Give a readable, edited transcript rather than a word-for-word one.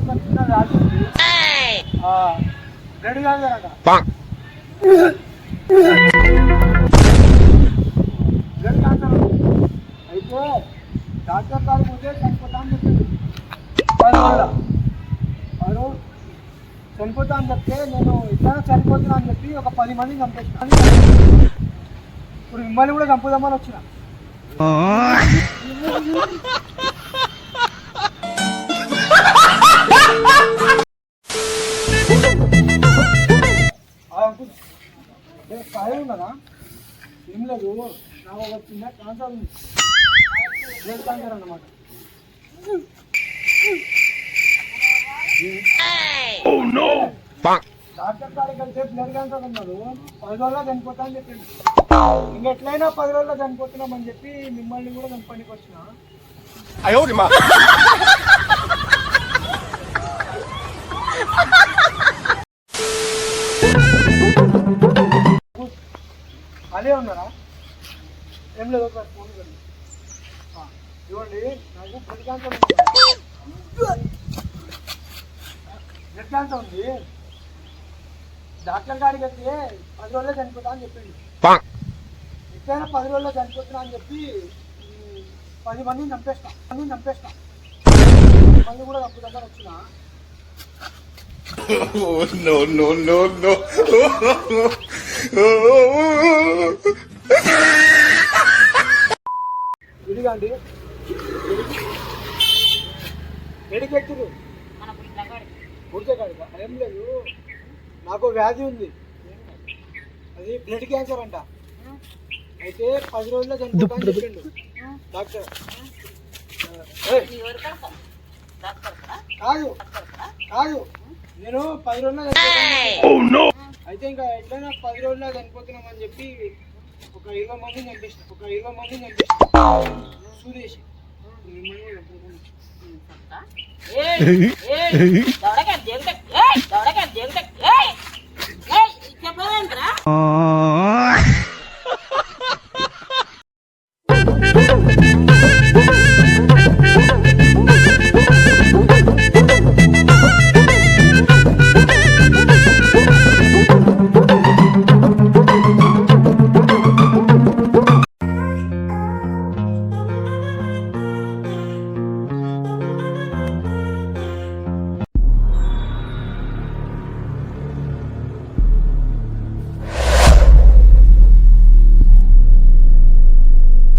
నాకు చిన్న వ్యాధి ఉంది, బ్లడ్ క్యాన్సర్ అంట. బ్లడ్ క్యాన్సర్ అయితే డాక్టర్ గారు పోతే చనిపోతా అని చెప్పింది. 10 రోజులు చనిపోతా అని చెప్తే నేను ఇట్లా చనిపోతున్నా అని చెప్పి ఒక 10 మందిని చంపేసిన. ఇప్పుడు మిమ్మల్ని కూడా చంపుదామని వచ్చిన. కాయ ఉన్నదా? ఏం లేదు, నాకు ఒక చిన్న క్యాన్సర్ ఉంది, బ్లడ్ క్యాన్సర్ అన్నమాట. డాక్టర్ గారికి వెళ్తే బ్లడ్ క్యాన్సర్ ఉన్నాడు, 10 రోజుల్లో చనిపోతా అని చెప్పింది. ఇంకెట్లయినా 10 రోజుల్లో చనిపోతున్నామని చెప్పి మిమ్మల్ని కూడా చంపడానికి వచ్చిన. అదే ఉన్నారా? ఏం లేదు, ఫోన్ ఇవ్వండి. నాకు బ్లడ్ క్యాన్సర్ ఉంది, బ్లడ్ క్యాన్సర్ ఉంది. డాక్టర్ గారికి వెళ్తే 10 రోజుల్లో చనిపోతా అని చెప్పింది. ఎట్లయినా 10 రోజుల్లో చనిపోతున్నా అని చెప్పి 10 మందిని చంపేస్తా. మళ్ళీ కూడా చంపుదామని వచ్చిన. ఇదిగండి ఎడికెట్టిరు ఉడికేకాడిగా. ఏం లేదు, నాకు వ్యాధి ఉంది, అది బ్లడ్ క్యాన్సర్ అంట. అయితే 10 రోజుల్లో చనిపోతా అని చెప్పిండు డాక్టర్. కాదు కాదు, నేను 10 రోజుల్లో చనిపోతాను. అయితే ఇంకా ఎట్లయినా 10 రోజుల్లో చనిపోతున్నామని చెప్పి ఒక 20 మందిని చంపేసిన సూర్యేష్. చెప్పండి.